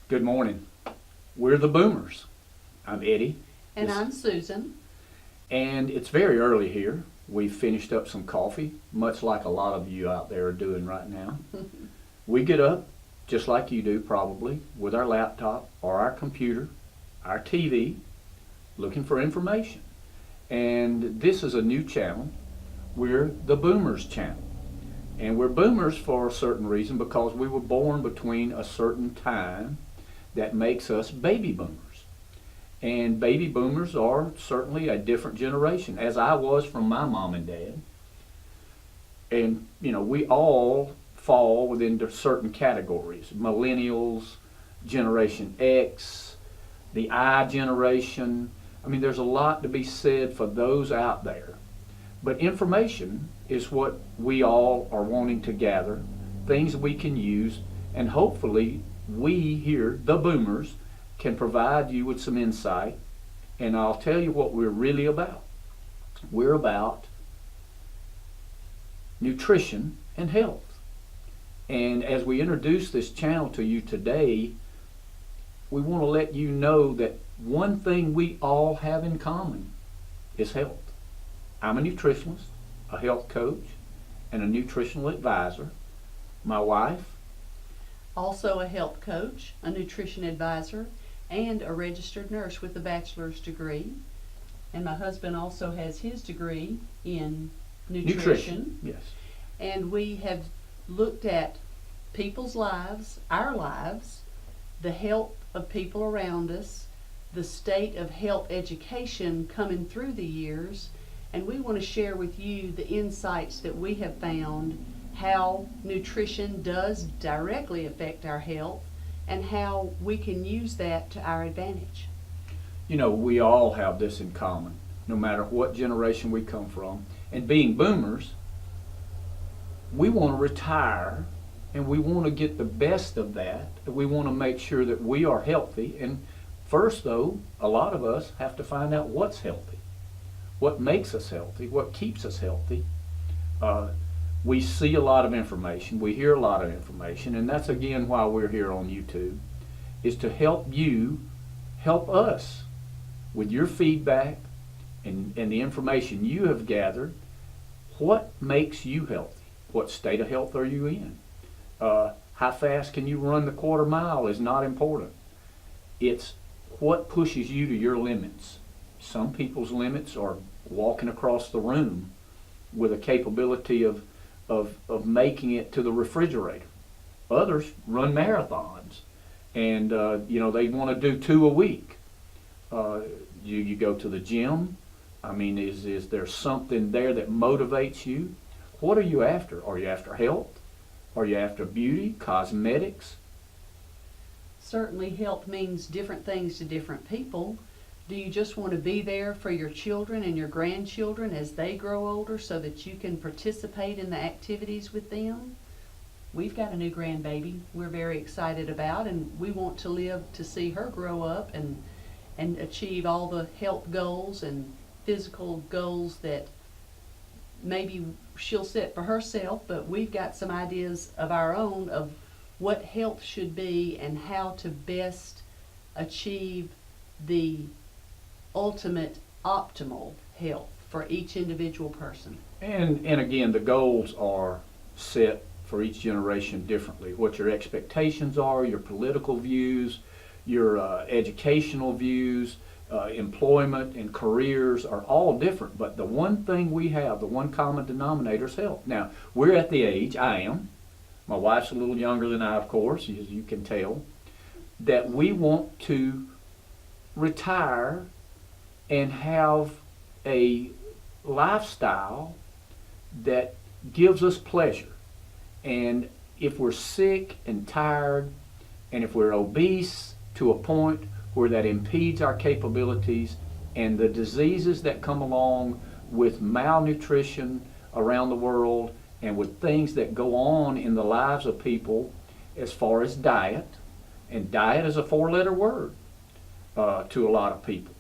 Good morning. We're the Boomers. I'm Eddie. And I'm Susan. And it's very early here. We've finished up some coffee, much like a lot of you out there are doing right now. We get up, just like you do probably, with our laptop or our computer, our TV, looking for information. And this is a new channel. We're the Boomers channel. And we're boomers for a certain reason because we were born between a certain time that makes us baby boomers. And baby boomers are certainly a different generation, as I was from my mom and dad. And, we all fall within certain categories. Millennials, Generation X, the I generation. There's a lot to be said for those out there. But information is what we all are wanting to gather, things we can use, and hopefully we here, the Boomers, can provide you with some insight. And I'll tell you what we're really about. We're about nutrition and health. And as we introduce this channel to you today, we want to let you know that one thing we all have in common is health. I'm a nutritionist, a health coach, and a nutritional advisor. My wife, Also a health coach, a nutrition advisor, and a registered nurse with a bachelor's degree. And my husband also has his degree in nutrition. Yes. And we have looked at people's lives, our lives, the health of people around us, the state of health education coming through the years, and we want to share with you the insights that we have found, how nutrition does directly affect our health, and how we can use that to our advantage. We all have this in common, no matter what generation we come from. And being boomers, we want to retire and we want to get the best of that. We want to make sure that we are healthy. And first, though, a lot of us have to find out what's healthy, what makes us healthy, what keeps us healthy. We see a lot of information, we hear a lot of information, and that's again why we're here on YouTube, is to help you help us with your feedback and the information you have gathered. What makes you healthy? What state of health are you in? How fast can you run the quarter mile is not important. It's what pushes you to your limits. Some people's limits are walking across the room with a capability of making it to the refrigerator. Others run marathons, and they want to do 2 a week. You go to the gym. Is there something there that motivates you? What are you after? Are you after health? Are you after beauty, cosmetics? Certainly health means different things to different people. Do you just want to be there for your children and your grandchildren as they grow older so that you can participate in the activities with them? We've got a new grandbaby we're very excited about, and we want to live to see her grow up and achieve all the health goals and physical goals that maybe she'll set for herself, but we've got some ideas of our own of what health should be and how to best achieve the ultimate optimal health for each individual person. And again, the goals are set for each generation differently. What your expectations are, your political views, your educational views, employment and careers are all different. But the one thing we have, the one common denominator is health. Now, we're at the age, I am, my wife's a little younger than I, of course, as you can tell, that we want to retire and have a lifestyle that gives us pleasure. And if we're sick and tired, and if we're obese to a point where that impedes our capabilities, and the diseases that come along with malnutrition around the world and with things that go on in the lives of people as far as diet, and diet is a 4-letter word to a lot of people.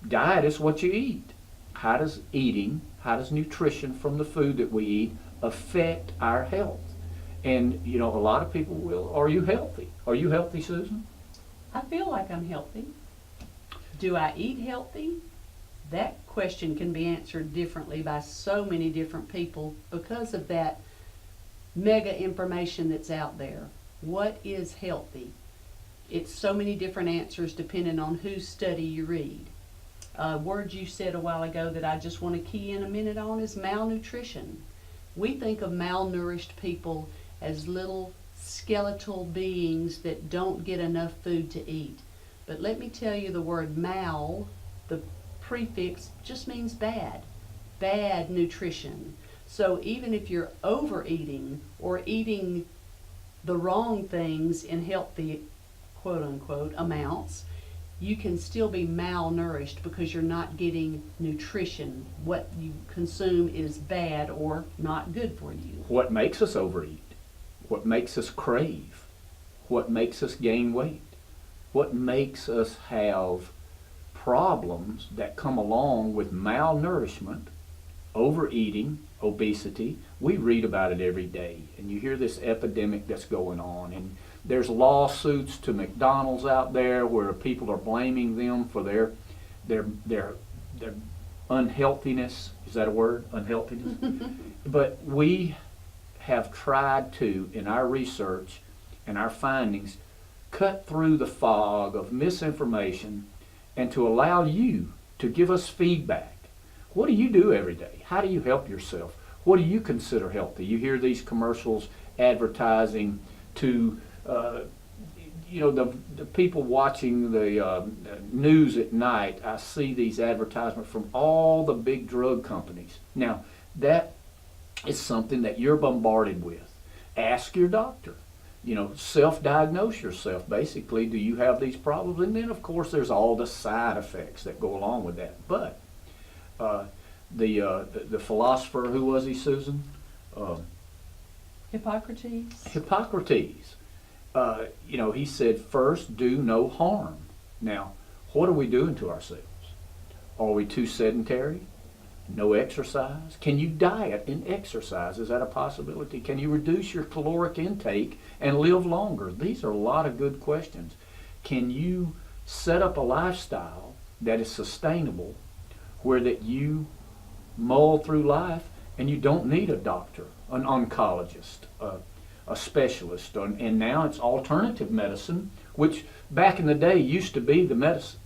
Diet is what you eat. How does nutrition from the food that we eat affect our health? And a lot of people will, are you healthy? Are you healthy, Susan? I feel like I'm healthy. Do I eat healthy? That question can be answered differently by so many different people because of that mega information that's out there. What is healthy? It's so many different answers depending on whose study you read. A word you said a while ago that I just want to key in a minute on is malnutrition. We think of malnourished people as little skeletal beings that don't get enough food to eat. But let me tell you, the word mal, the prefix, just means bad. Bad nutrition. So even if you're overeating or eating the wrong things in healthy, quote unquote, amounts, you can still be malnourished because you're not getting nutrition. What you consume is bad or not good for you. What makes us overeat? What makes us crave? What makes us gain weight? What makes us have problems that come along with malnourishment, overeating, obesity? We read about it every day, and you hear this epidemic that's going on, and there's lawsuits to McDonald's out there where people are blaming them for their unhealthiness. Is that a word? Unhealthiness? But we have tried to, in our research and our findings, cut through the fog of misinformation and to allow you to give us feedback. What do you do every day? How do you help yourself? What do you consider healthy? You hear these commercials advertising to the people watching the news at night. I see these advertisements from all the big drug companies. Now, that is something that you're bombarded with. Ask your doctor. Self-diagnose yourself, basically. Do you have these problems? And then, of course, there's all the side effects that go along with that. But the philosopher, who was he, Susan? Hippocrates. Hippocrates. He said, first, do no harm. Now, what are we doing to ourselves? Are we too sedentary? No exercise? Can you diet and exercise? Is that a possibility? Can you reduce your caloric intake and live longer? These are a lot of good questions. Can you set up a lifestyle that is sustainable where that you mull through life and you don't need a doctor, an oncologist, a specialist, and now it's alternative medicine, which back in the day used to be the medicine.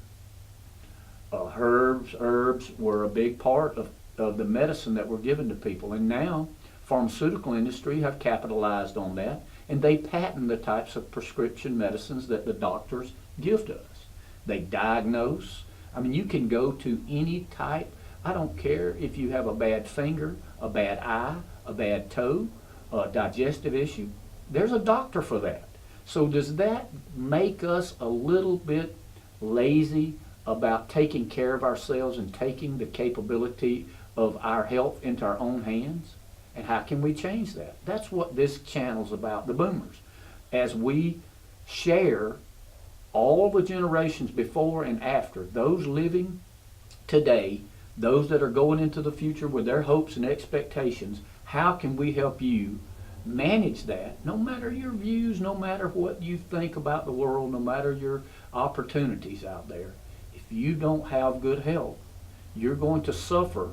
Herbs were a big part of the medicine that were given to people, and now pharmaceutical industry have capitalized on that, and they patent the types of prescription medicines that the doctors give to us. They diagnose. I mean, you can go to any type. I don't care if you have a bad finger, a bad eye, a bad toe, a digestive issue. There's a doctor for that. So does that make us a little bit lazy about taking care of ourselves and taking the capability of our health into our own hands? And how can we change that? That's what this channel's about, the boomers. As we share all the generations before and after, those living today, those that are going into the future with their hopes and expectations, how can we help you manage that, no matter your views, no matter what you think about the world, no matter your opportunities out there? If you don't have good health, you're going to suffer,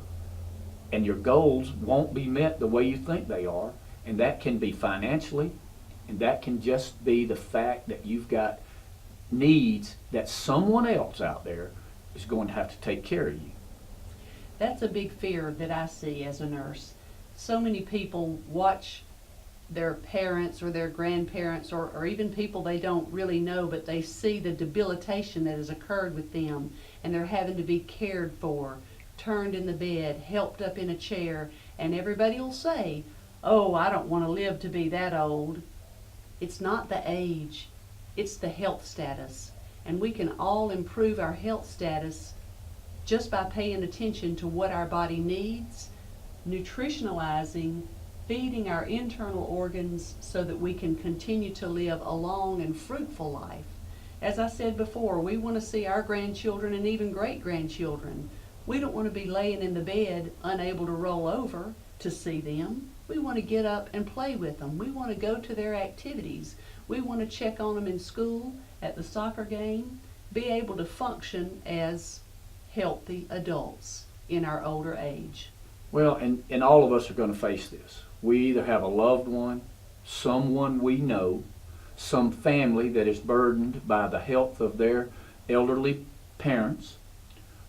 and your goals won't be met the way you think they are. And that can be financially, and that can just be the fact that you've got needs that someone else out there is going to have to take care of you. That's a big fear that I see as a nurse. So many people watch their parents or their grandparents or even people they don't really know, but they see the debilitation that has occurred with them, and they're having to be cared for, turned in the bed, helped up in a chair, and everybody will say, oh, I don't want to live to be that old. It's not the age, it's the health status. And we can all improve our health status just by paying attention to what our body needs, nutritionalizing, feeding our internal organs so that we can continue to live a long and fruitful life. As I said before, we want to see our grandchildren and even great-grandchildren. We don't want to be laying in the bed unable to roll over to see them. We want to get up and play with them. We want to go to their activities. We want to check on them in school at the soccer game, be able to function as healthy adults in our older age. Well, and all of us are going to face this. We either have a loved one, someone we know, some family that is burdened by the health of their elderly parents,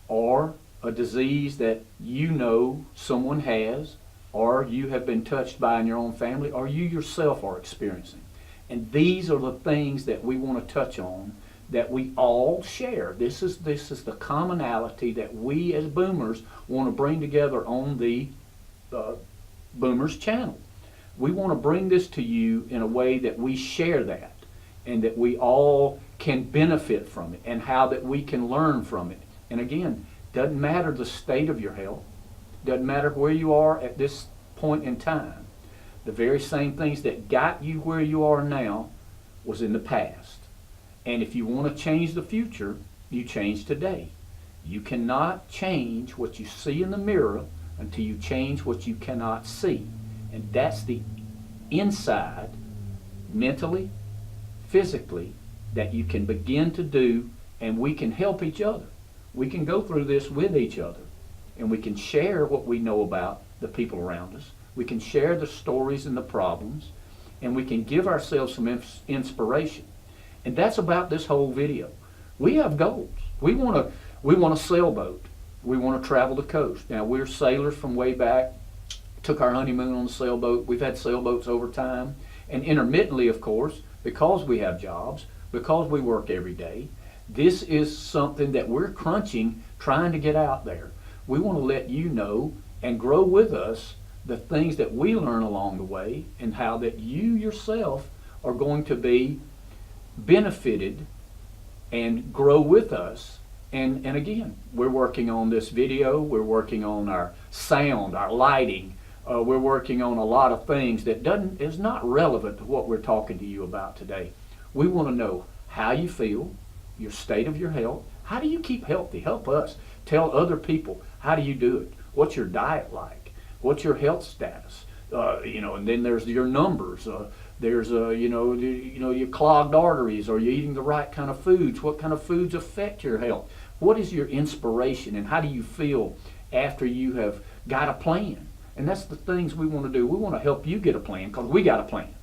or a disease that you know someone has, or you have been touched by in your own family, or you yourself are experiencing. And these are the things that we want to touch on, that we all share. This is the commonality that we as boomers want to bring together on the Boomers channel. We want to bring this to you in a way that we share that, and that we all can benefit from it, and how that we can learn from it. And again, doesn't matter the state of your health, doesn't matter where you are at this point in time. The very same things that got you where you are now was in the past. And if you want to change the future, you change today. You cannot change what you see in the mirror until you change what you cannot see. And that's the inside, mentally, physically, that you can begin to do, and we can help each other. We can go through this with each other, and we can share what we know about the people around us. We can share the stories and the problems, and we can give ourselves some inspiration. And that's about this whole video. We have goals. We want a sailboat. We want to travel the coast. Now, we're sailors from way back, took our honeymoon on a sailboat. We've had sailboats over time. And intermittently, of course, because we have jobs, because we work every day, this is something that we're crunching, trying to get out there. We want to let you know and grow with us the things that we learn along the way, and how that you yourself are going to be benefited and grow with us. And again, we're working on this video, we're working on our sound, our lighting, we're working on a lot of things that is not relevant to what we're talking to you about today. We want to know how you feel, your state of your health. How do you keep healthy? Help us. Tell other people, how do you do it? What's your diet like? What's your health status? And then there's your numbers. There's your clogged arteries. Are you eating the right kind of foods? What kind of foods affect your health? What is your inspiration, and how do you feel after you have got a plan? And that's the things we want to do. We want to help you get a plan, because we got a plan.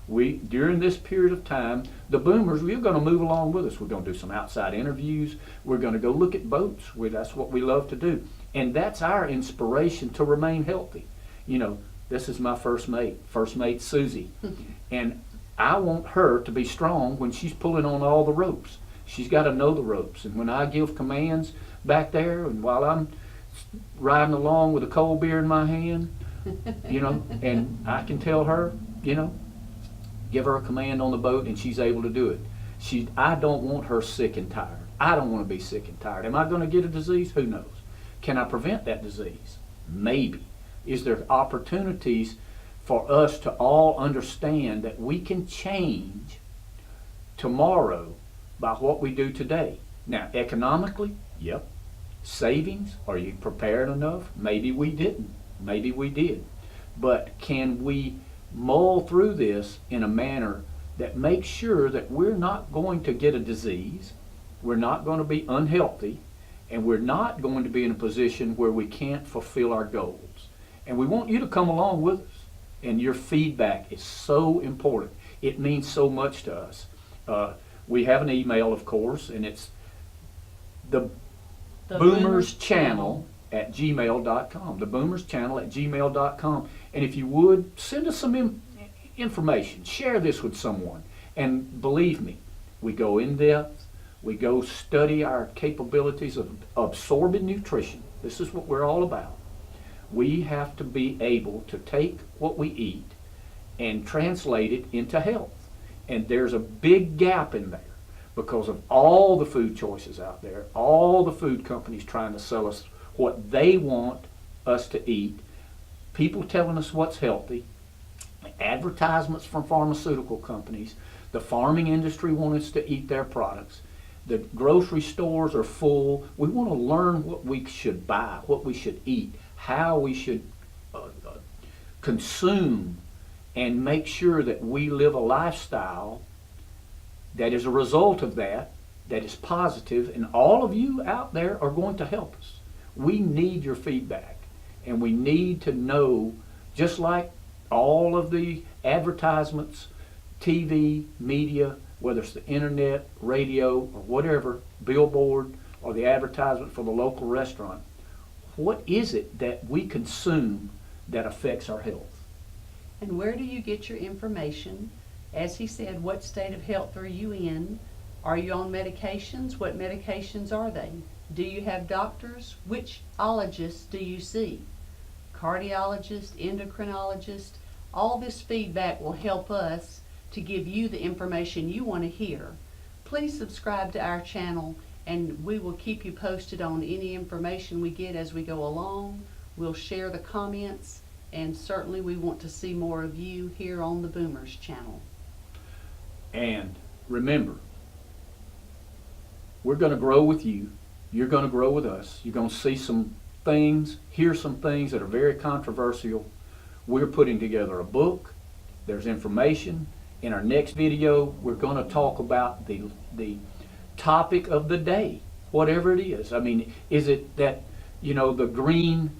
During this period of time, the boomers, we're going to move along with us. We're going to do some outside interviews. We're going to go look at boats. That's what we love to do. And that's our inspiration to remain healthy. This is my first mate Susie. And I want her to be strong when she's pulling on all the ropes. She's got to know the ropes. And when I give commands back there, and while I'm riding along with a cold beer in my hand, and I can tell her, give her a command on the boat, and she's able to do it. I don't want her sick and tired. I don't want to be sick and tired. Am I going to get a disease? Who knows? Can I prevent that disease? Maybe. Is there opportunities for us to all understand that we can change tomorrow by what we do today? Now, economically, yep. Savings, are you prepared enough? Maybe we didn't. Maybe we did. But can we mull through this in a manner that makes sure that we're not going to get a disease, we're not going to be unhealthy, and we're not going to be in a position where we can't fulfill our goals? And we want you to come along with us. And your feedback is so important. It means so much to us. We have an email, of course, and it's the Boomers Channel at gmail.com. The Boomers Channel at gmail.com. And if you would, send us some information. Share this with someone. And believe me, we go in depth. We go study our capabilities of absorbing nutrition. This is what we're all about. We have to be able to take what we eat and translate it into health. And there's a big gap in there because of all the food choices out there, all the food companies trying to sell us what they want us to eat, people telling us what's healthy, advertisements from pharmaceutical companies, the farming industry wants us to eat their products, the grocery stores are full. We want to learn what we should buy, what we should eat, how we should consume, and make sure that we live a lifestyle that is a result of that, that is positive, and all of you out there are going to help us. We need your feedback, and we need to know, just like all of the advertisements, TV, media, whether it's the internet, radio, or whatever, billboard, or the advertisement for the local restaurant, what is it that we consume that affects our health? And where do you get your information? As he said, what state of health are you in? Are you on medications? What medications are they? Do you have doctors? Which ologists do you see? Cardiologist, endocrinologist? All this feedback will help us to give you the information you want to hear. Please subscribe to our channel, and we will keep you posted on any information we get as we go along. We'll share the comments, and certainly we want to see more of you here on the Boomers channel. And remember, we're going to grow with you. You're going to grow with us. You're going to see some things, hear some things that are very controversial. We're putting together a book. There's information. In our next video, we're going to talk about the topic of the day, whatever it is. I mean, is it that, the green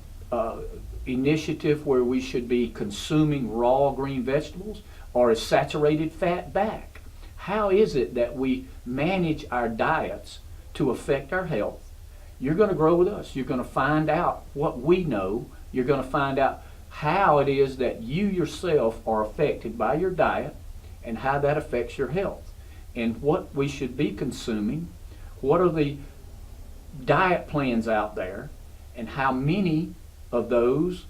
initiative where we should be consuming raw green vegetables, or is saturated fat back? How is it that we manage our diets to affect our health? You're going to grow with us. You're going to find out what we know. You're going to find out how it is that you yourself are affected by your diet and how that affects your health, and what we should be consuming. What are the diet plans out there, and how many of those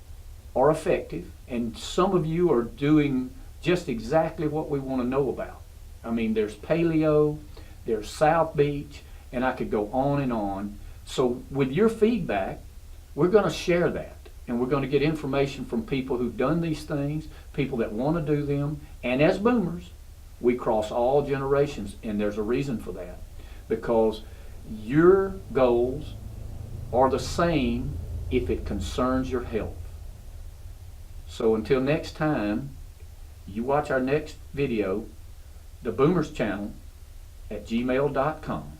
are effective? And some of you are doing just exactly what we want to know about. I mean, there's paleo, there's South Beach, and I could go on and on. So with your feedback, we're going to share that, and we're going to get information from people who've done these things, people that want to do them. And as boomers, we cross all generations, and there's a reason for that, because your goals are the same if it concerns your health. So until next time, you watch our next video, the Boomers channel at gmail.com.